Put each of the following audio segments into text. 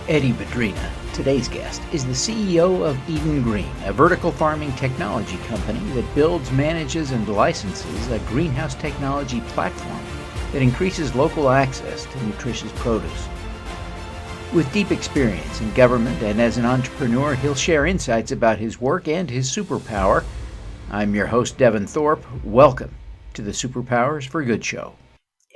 Eddy Badrina. Today's guest is the CEO of Eden Green, a vertical farming technology company that builds, manages, and licenses a greenhouse technology platform that increases local access to nutritious produce. With deep experience in government and as an entrepreneur, he'll share insights about his work and his superpower. I'm your host, Devin Thorpe. Welcome to the Superpowers for Good show.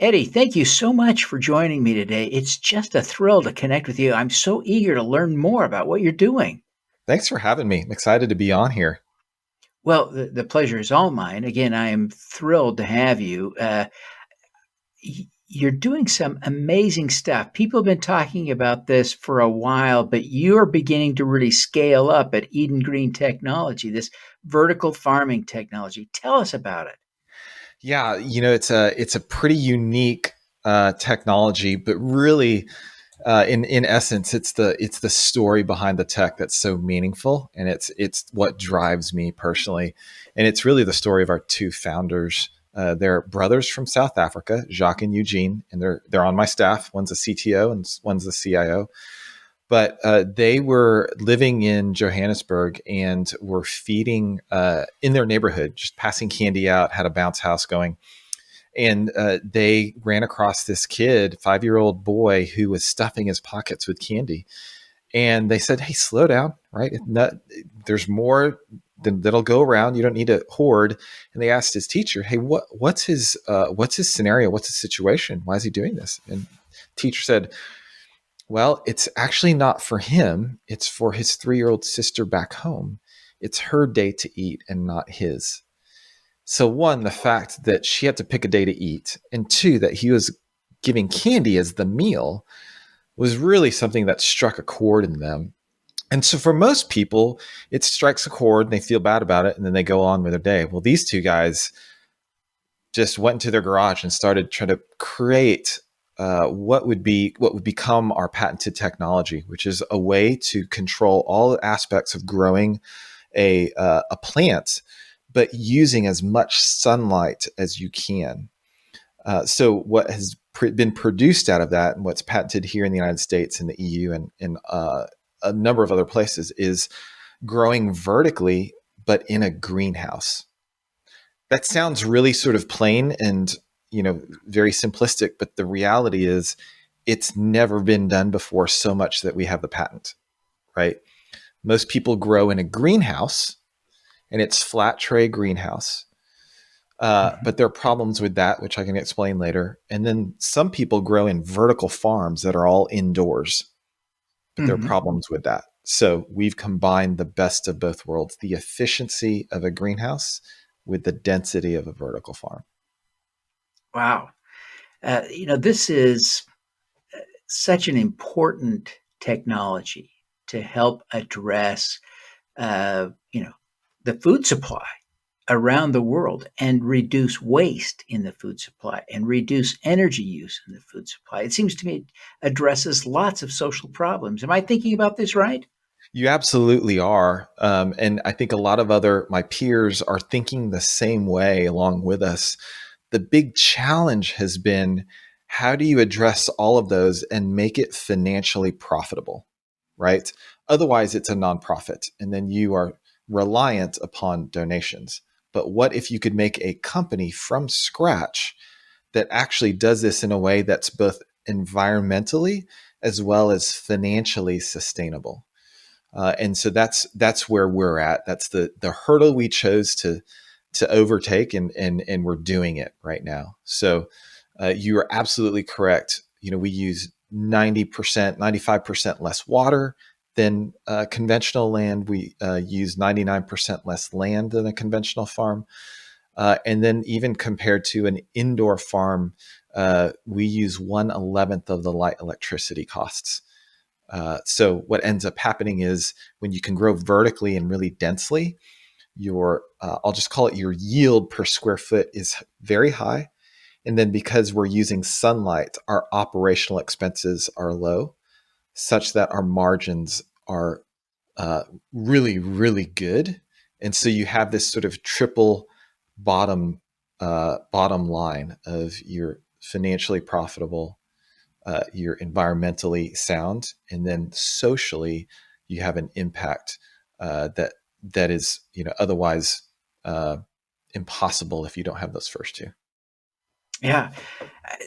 Eddy, thank you so much for joining me today. It's just a thrill to connect with you. I'm so eager to learn more about what you're doing. Thanks for having me. I'm excited to be on here. Well, the pleasure is all mine. Again, I am thrilled to have you. You're doing some amazing stuff. People have been talking about this for a while, but you're beginning to really scale up at Eden Green Technology, this vertical farming technology. Tell us about it. Yeah, it's a pretty unique technology, but really, in essence, it's the story behind the tech that's so meaningful, and it's what drives me personally, and it's really the story of our two founders. They're brothers from South Africa, Jacques and Eugene, and they're on my staff. One's a CTO and one's the CIO. But they were living in Johannesburg and were feeding in their neighborhood, just passing candy out, had a bounce house going. And they ran across this kid, 5-year-old boy, who was stuffing his pockets with candy. And they said, "Hey, slow down, right? There's more that'll go around. You don't need to hoard." And they asked his teacher, "Hey, what's his scenario? What's his situation? Why is he doing this?" And teacher said, "Well, it's actually not for him. It's for his 3-year-old sister back home. It's her day to eat and not his." So one, the fact that she had to pick a day to eat, and two, that he was giving candy as the meal was really something that struck a chord in them. And so for most people, it strikes a chord and they feel bad about it and then they go on with their day. Well, these two guys just went into their garage and started trying to create what would become our patented technology, which is a way to control all aspects of growing a plant, but using as much sunlight as you can. So what has been produced out of that, and what's patented here in the United States and the EU and a number of other places, is growing vertically, but in a greenhouse. That sounds really sort of plain and very simplistic, but the reality is it's never been done before so much that we have the patent, right? Most people grow in a greenhouse and it's flat tray greenhouse. But there are problems with that, which I can explain later. And then some people grow in vertical farms that are all indoors, but there are problems with that. So we've combined the best of both worlds, the efficiency of a greenhouse with the density of a vertical farm. Wow. This is such an important technology to help address, the food supply around the world and reduce waste in the food supply and reduce energy use in the food supply. It seems to me it addresses lots of social problems. Am I thinking about this right? You absolutely are. And I think a lot of my peers are thinking the same way along with us. The big challenge has been, how do you address all of those and make it financially profitable, right? Otherwise, it's a nonprofit, and then you are reliant upon donations. But what if you could make a company from scratch that actually does this in a way that's both environmentally as well as financially sustainable? And so that's where we're at. That's the hurdle we chose to overtake, and we're doing it right now. So you are absolutely correct. We use 90%, 95% less water than conventional land. We use 99% less land than a conventional farm. And then even compared to an indoor farm, we use 1/11 of the light electricity costs. So what ends up happening is, when you can grow vertically and really densely, I'll just call it, your yield per square foot is very high. And then because we're using sunlight, our operational expenses are low, such that our margins are really, really good. And so you have this sort of triple bottom line of, you're financially profitable, you're environmentally sound, and then socially you have an impact that is otherwise impossible if you don't have those first two. Yeah.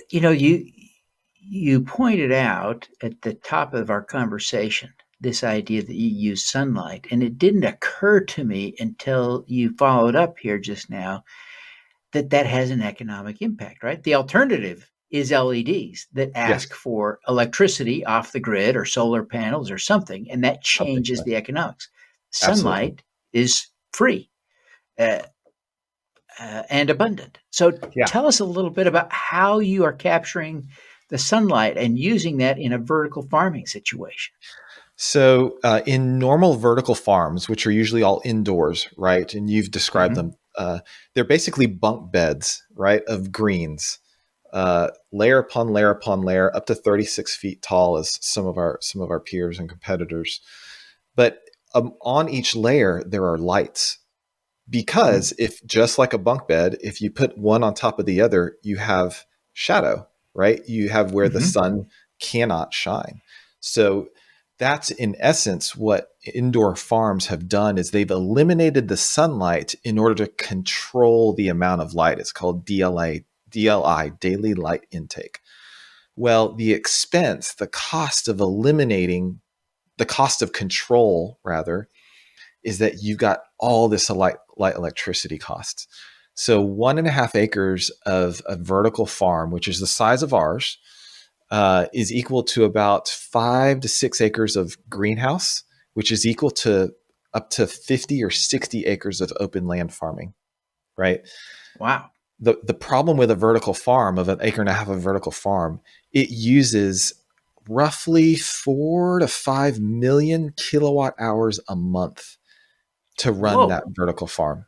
You know, you pointed out at the top of our conversation this idea that you use sunlight, and it didn't occur to me until you followed up here just now that that has an economic impact, right? The alternative is LEDs that Yes, ask for electricity off the grid or solar panels or something, and that something changes like the economics. absolutely. Sunlight is free. Uh, and abundant. So Yeah. tell us a little bit about how you are capturing the sunlight and using that in a vertical farming situation. So in normal vertical farms, which are usually all indoors, right? And you've described Mm-hmm. them. They're basically bunk beds, right, of greens, layer upon layer upon layer, up to 36 feet tall, as some of our peers and competitors. But on each layer, there are lights, Mm-hmm. because if, just like a bunk bed, if you put one on top of the other, you have shadow, right? You have where the Mm-hmm. sun cannot shine. So that's in essence what indoor farms have done, is they've eliminated the sunlight in order to control the amount of light. It's called DLI, daily light intake. Well, the cost of eliminating, the cost of control rather, is that you've got all this light electricity costs. So 1.5 acres of a vertical farm, which is the size of ours, is equal to about 5 to 6 acres of greenhouse, which is equal to up to 50 or 60 acres of open land farming, right? Wow. The problem with a vertical farm, of an acre and a half of a vertical farm, it uses roughly 4 to 5 million kilowatt hours a month to run that Whoa. vertical farm.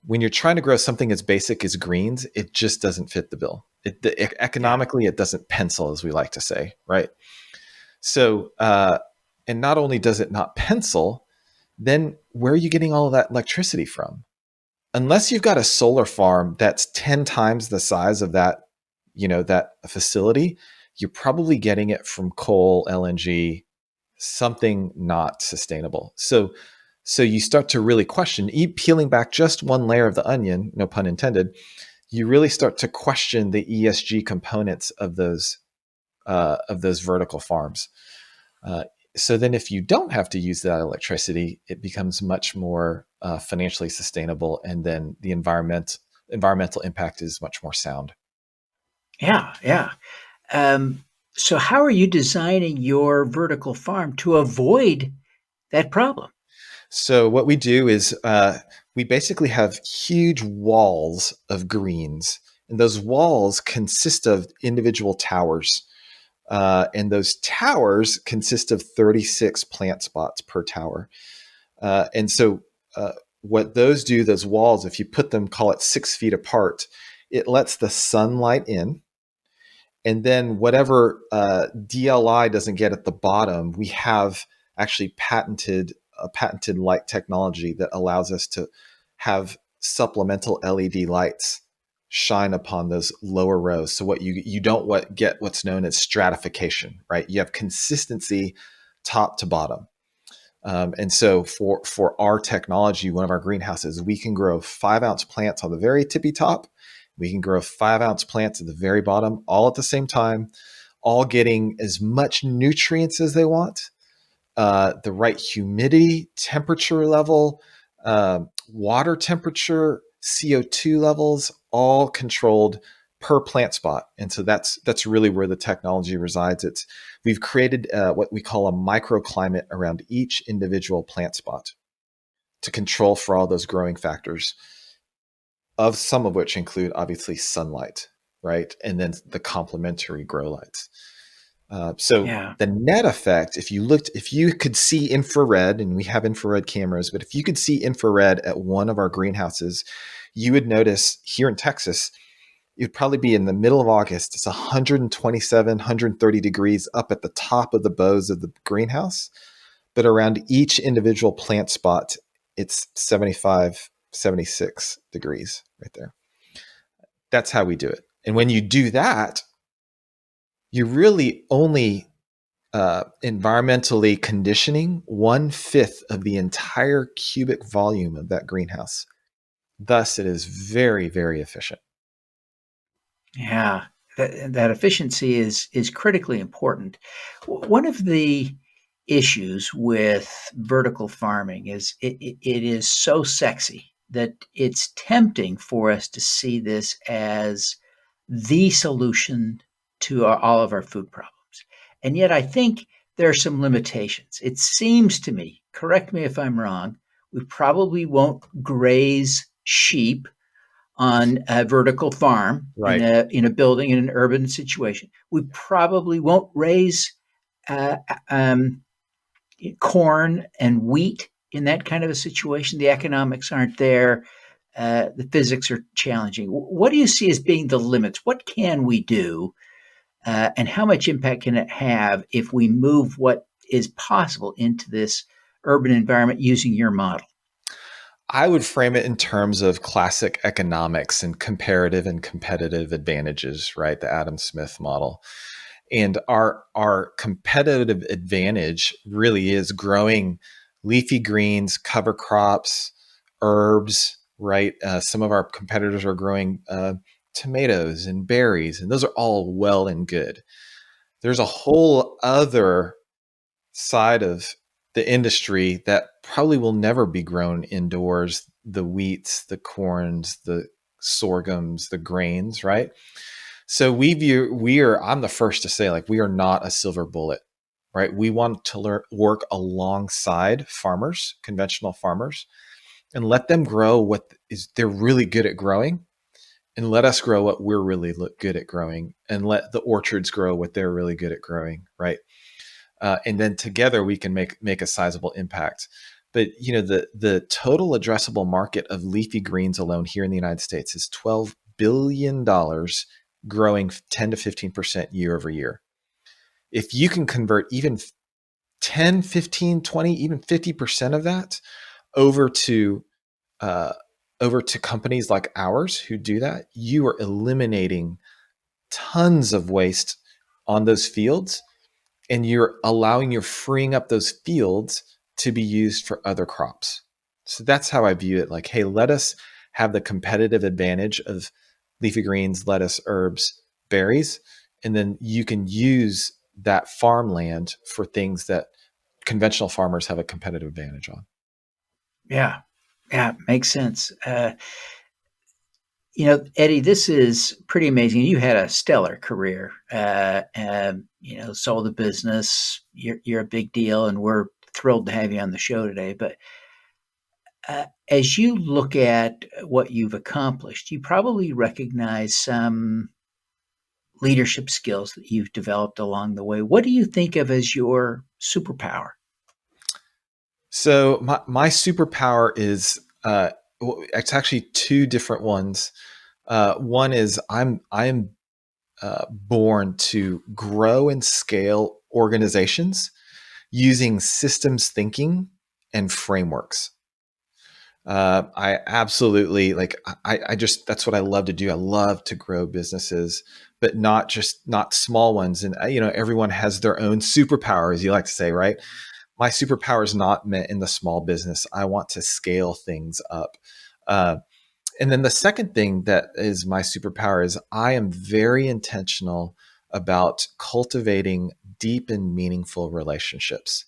When you're trying to grow something as basic as greens, it just doesn't fit the bill. Yeah. Economically, it doesn't pencil, as we like to say, right? So, and not only does it not pencil, then where are you getting all of that electricity from? Unless you've got a solar farm that's 10 times the size of that facility, you're probably getting it from coal, LNG, something not sustainable. So you start to really question, peeling back just one layer of the onion, no pun intended, you really start to question the ESG components of those vertical farms. Uh, so then, if you don't have to use that electricity, it becomes much more financially sustainable, and then the environmental impact is much more sound. Yeah. Yeah. Um, so, how are you designing your vertical farm to avoid that problem? So what we do is we basically have huge walls of greens, and those walls consist of individual towers. And those towers consist of 36 plant spots per tower. And so, what those do, those walls, if you put them, call it 6 feet apart, it lets the sunlight in. And then, whatever DLI doesn't get at the bottom, we have actually patented a patented light technology that allows us to have supplemental LED lights shine upon those lower rows. So you don't get what's known as stratification, right? You have consistency top to bottom. And so for our technology, one of our greenhouses, we can grow 5-ounce plants on the very tippy top. We can grow 5-ounce plants at the very bottom, all at the same time, all getting as much nutrients as they want, the right humidity, temperature level, water temperature, CO2 levels, all controlled per plant spot. And so that's really where the technology resides. We've created what we call a microclimate around each individual plant spot to control for all those growing factors, of some of which include obviously sunlight, right? And then the complementary grow lights. So Yeah. the net effect, if you could see infrared, and we have infrared cameras, but if you could see infrared at one of our greenhouses, you would notice here in Texas, it'd probably be in the middle of August. It's 127, 130 degrees up at the top of the bows of the greenhouse. But around each individual plant spot, it's 75, 76 degrees right there. That's how we do it. And when you do that, you're really only environmentally conditioning 1/5 of the entire cubic volume of that greenhouse. Thus, it is very, very efficient. Yeah, that efficiency is critically important. One of the issues with vertical farming is it is so sexy that it's tempting for us to see this as the solution to all of our food problems. And yet, I think there are some limitations. It seems to me, correct me if I'm wrong, we probably won't graze sheep on a vertical farm Right. in a building in an urban situation. We probably won't raise uh, um, corn and wheat in that kind of a situation. The economics aren't there. The physics are challenging. What do you see as being the limits? What can we do, and how much impact can it have if we move what is possible into this urban environment using your model? I would frame it in terms of classic economics and comparative and competitive advantages, right? The Adam Smith model. And our competitive advantage really is growing leafy greens, cover crops, herbs, right? Some of our competitors are growing tomatoes and berries, and those are all well and good. There's a whole other side of the industry that probably will never be grown indoors: the wheats, the corns, the sorghums, the grains, right? So I'm the first to say, like, we are not a silver bullet, right? We want to work alongside farmers, conventional farmers, and let them grow what is they're really good at growing, and let us grow what we're really good at growing, and let the orchards grow what they're really good at growing, right? And then together we can make a sizable impact. But the total addressable market of leafy greens alone here in the United States is $12 billion, growing 10 to 15% year over year. If you can convert even 10, 15, 20, even 50% of that over to uh, companies like ours who do that, you are eliminating tons of waste on those fields, and you're freeing up those fields to be used for other crops. So that's how I view it. Like, hey, let us have the competitive advantage of leafy greens, lettuce, herbs, berries, and then you can use that farmland for things that conventional farmers have a competitive advantage on. Yeah, yeah, makes sense. Eddie, this is pretty amazing. You had a stellar career. Sold a business. You're a big deal, and we're thrilled to have you on the show today. But as you look at what you've accomplished, you probably recognize some leadership skills that you've developed along the way. What do you think of as your superpower? So my superpower is it's actually two different ones. One is I'm born to grow and scale organizations using systems thinking and frameworks. I absolutely I just that's what I love to do. I love to grow businesses, but not small ones. And everyone has their own superpower, as you like to say, right? My superpower is not meant in the small business. I want to scale things up. Uh, and then the second thing that is my superpower is I am very intentional about cultivating deep and meaningful relationships.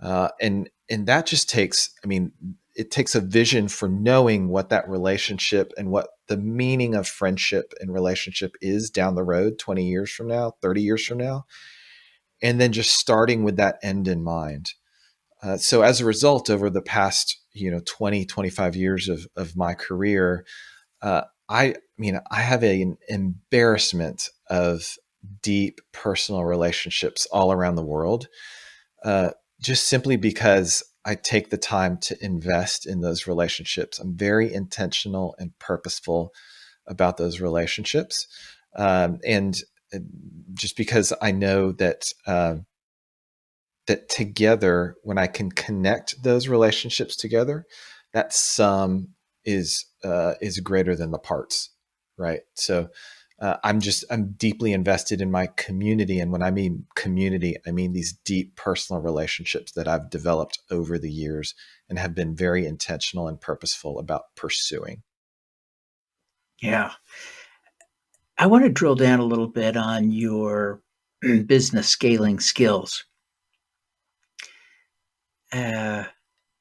And that just takes, I mean, it takes a vision for knowing what that relationship and what the meaning of friendship and relationship is down the road, 20 years from now, 30 years from now, and then just starting with that end in mind. So as a result, over the past 20, 25 years of my career, I have an embarrassment of deep personal relationships all around the world, just simply because I take the time to invest in those relationships. I'm very intentional and purposeful about those relationships, and just because I know that that together, when I can connect those relationships together, that sum is greater than the parts, right? So I'm deeply invested in my community. And when I mean community, I mean these deep personal relationships that I've developed over the years and have been very intentional and purposeful about pursuing. Yeah. I want to drill down a little bit on your business scaling skills. Uh,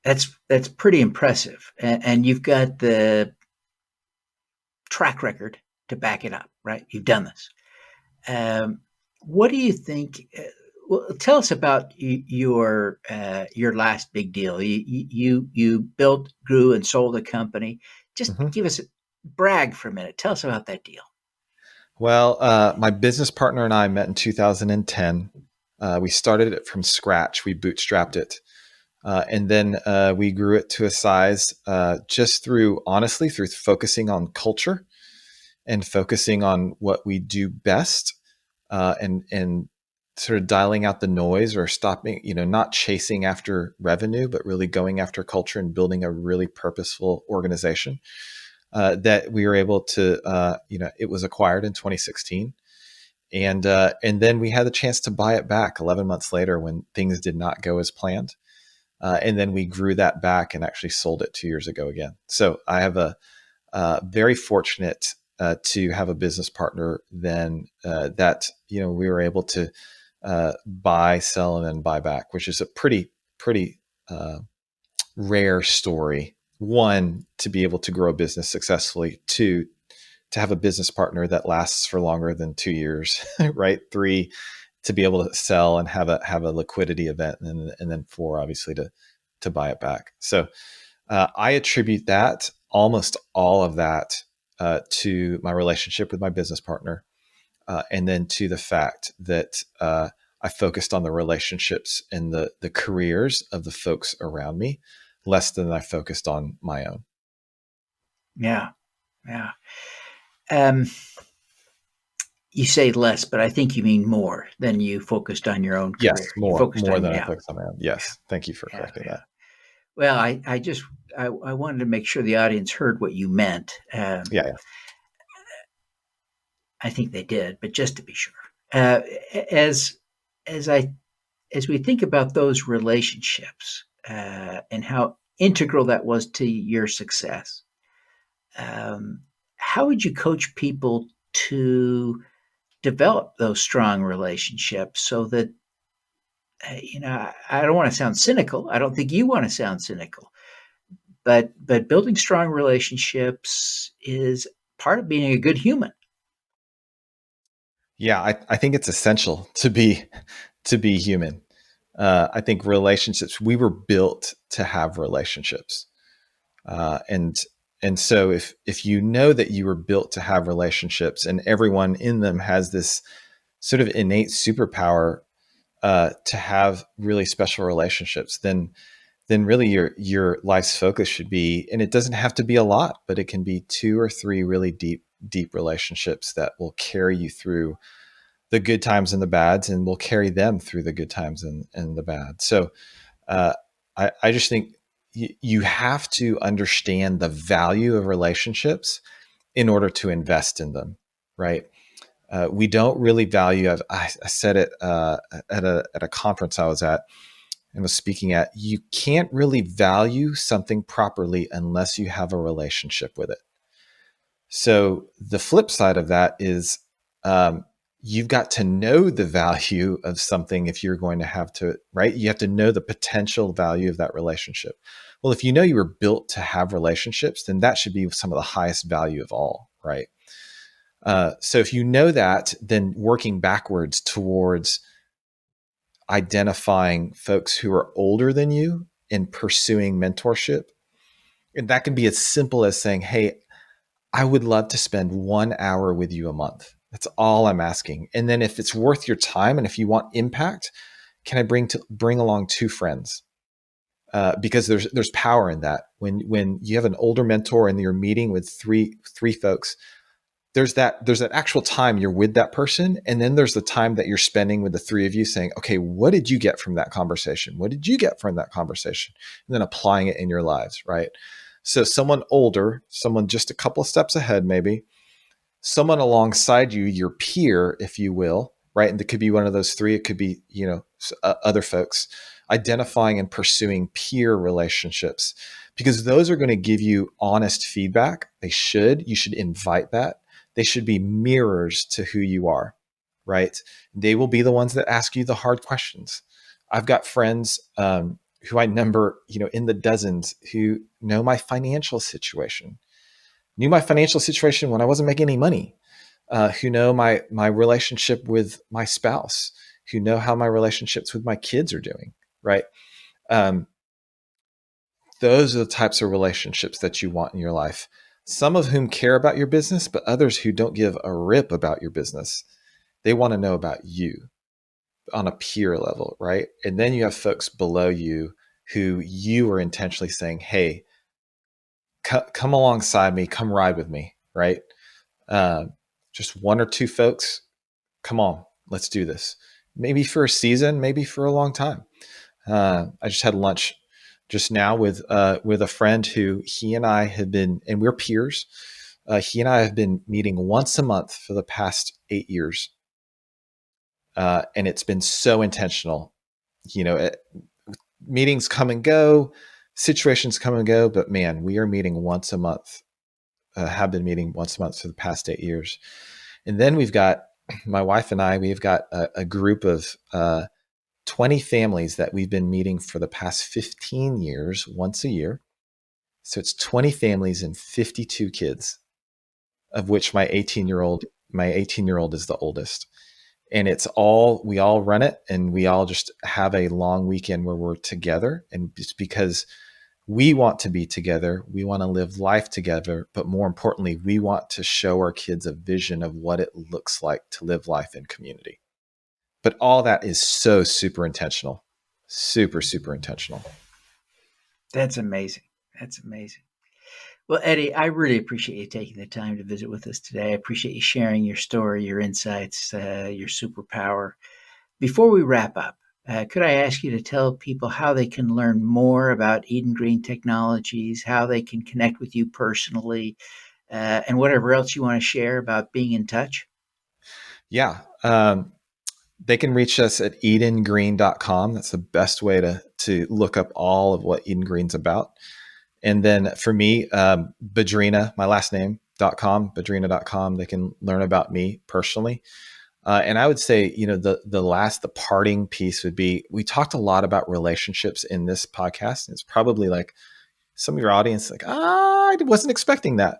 that's pretty impressive, and you've got the track record to back it up, right? You've done this. What do you think? Well, tell us about your last big deal. You built, grew, and sold a company. Just Mhm. give us brag for a minute. Tell us about that deal. Well, my business partner and I met in 2010. We started it from scratch. We bootstrapped it. And then we grew it to a size just through, honestly, through focusing on culture and focusing on what we do best, and sort of dialing out the noise or stopping, not chasing after revenue, but really going after culture and building a really purposeful organization. That we were able to, it was acquired in 2016. And then we had the chance to buy it back 11 months later when things did not go as planned. And then we grew that back and actually sold it 2 years ago again. So I have very fortunate to have a business partner then that we were able to buy, sell, and then buy back, which is a pretty rare story. One, to be able to grow a business successfully. Two, to have a business partner that lasts for longer than 2 years, right? Three, to be able to sell and have a liquidity event, and then four, obviously to buy it back. So I attribute that, almost all of that, to my relationship with my business partner, and then to the fact that I focused on the relationships and the careers of the folks around me less than I focused on my own. Yeah, yeah. Um, you say less, but I think you mean more than you focused on your own Yes, career. You focused more on, than I yeah, focused on my own. Yes, thank you for yeah, correcting yeah. that. Well, I wanted to make sure the audience heard what you meant. Yeah, yeah. I think they did, but just to be sure, uh, as as I as we think about those relationships and how integral that was to your success, um, how would you coach people to develop those strong relationships so that I don't want to sound cynical. I don't think you want to sound cynical, but building strong relationships is part of being a good human. Yeah, I think it's essential to be human. I think relationships, we were built to have relationships. And so if you know that you were built to have relationships and everyone in them has this sort of innate superpower to have really special relationships, then really your life's focus should be, and it doesn't have to be a lot, but it can be two or three really deep relationships that will carry you through the good times and the bads, and will carry them through the good times and the bad. So uh, I just think you have to understand the value of relationships in order to invest in them, right? We don't really value. I said it at a conference I was at and was speaking at. You can't really value something properly unless you have a relationship with it. So the flip side of that is you've got to know the value of something if you're going to have to, right? You have to know the potential value of that relationship. Well, if you know you were built to have relationships, then that should be some of the highest value of all, right? So if you know that, then working backwards towards identifying folks who are older than you and pursuing mentorship. And that can be as simple as saying, hey, I would love to spend 1 hour with you a month. That's all I'm asking. And then if it's worth your time and if you want impact, can I bring along two friends? Because there's power in that. When you have an older mentor and you're meeting with three folks, there's that actual time you're with that person, and then there's the time that you're spending with the three of you saying, okay, what did you get from that conversation? What did you get from that conversation? And then applying it in your lives, right? So someone older, someone just a couple of steps ahead, maybe someone alongside you, your peer, if you will, right? And it could be one of those three. It could be, other folks, identifying and pursuing peer relationships, because those are going to give you honest feedback. You should invite that. They should be mirrors to who you are, right? They will be the ones that ask you the hard questions. I've got friends who I number, in the dozens, who know my financial situation, knew my financial situation when I wasn't making any money, who know my relationship with my spouse, who know how my relationships with my kids are doing, right? Those are the types of relationships that you want in your life. Some of whom care about your business, but others who don't give a rip about your business. They want to know about you on a peer level, right? And then you have folks below you who you are intentionally saying, hey, come alongside me, come ride with me, right? Just one or two folks, come on, let's do this. Maybe for a season, maybe for a long time. I just had lunch just now with a friend who he and I have been, and we're peers. He and I have been meeting once a month for the past 8 years. And it's been so intentional. Meetings come and go, situations come and go, but man, we are meeting once a month, have been meeting once a month for the past 8 years. And then we've got, my wife and I, we've got a group of 20 families that we've been meeting for the past 15 years, once a year. So it's 20 families and 52 kids, of which my 18-year-old is the oldest. And we all run it, and we all just have a long weekend where we're together. And it's because we want to be together. We want to live life together. But more importantly, we want to show our kids a vision of what it looks like to live life in community. But all that is so super intentional, super, super intentional. That's amazing. That's amazing. Well, Eddy, I really appreciate you taking the time to visit with us today. I appreciate you sharing your story, your insights, your superpower. Before we wrap up, could I ask you to tell people how they can learn more about Eden Green Technologies, how they can connect with you personally, and whatever else you want to share about being in touch? Yeah. They can reach us at edengreen.com. That's the best way to look up all of what Eden Green's about. And then for me, Badrina, my last name, .com, badrina.com. They can learn about me personally. And I would say, the parting piece would be, we talked a lot about relationships in this podcast. It's probably like some of your audience, like, I wasn't expecting that.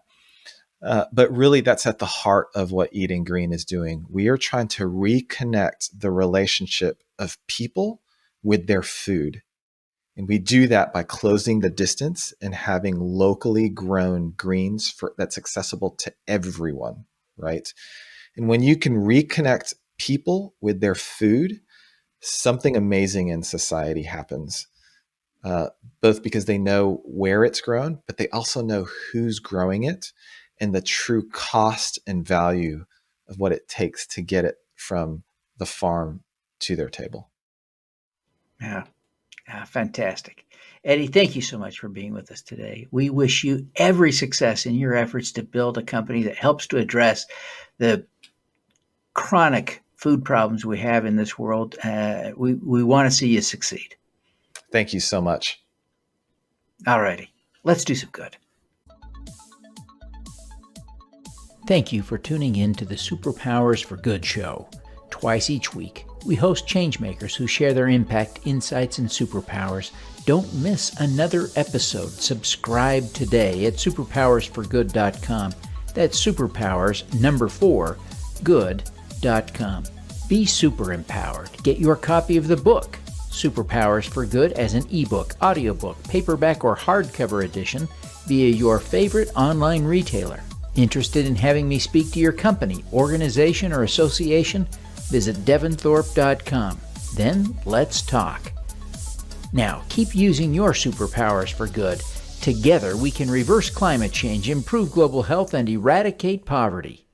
But really, that's at the heart of what Eden Green is doing. We are trying to reconnect the relationship of people with their food. And we do that by closing the distance and having locally grown greens that's accessible to everyone, right? And when you can reconnect people with their food, something amazing in society happens. Both because they know where it's grown, but they also know who's growing it and the true cost and value of what it takes to get it from the farm to their table. Yeah. Fantastic. Eddy, thank you so much for being with us today. We wish you every success in your efforts to build a company that helps to address the chronic food problems we have in this world. We want to see you succeed. Thank you so much. All righty. Let's do some good. Thank you for tuning in to the Superpowers for Good show. Twice each week, we host changemakers who share their impact, insights, and superpowers. Don't miss another episode. Subscribe today at superpowersforgood.com. That's superpowers, 4, good.com. Be super empowered. Get your copy of the book, Superpowers for Good, as an ebook, audiobook, paperback, or hardcover edition via your favorite online retailer. Interested in having me speak to your company, organization, or association? Visit devinthorpe.com. Then let's talk. Now, keep using your superpowers for good. Together, we can reverse climate change, improve global health, and eradicate poverty.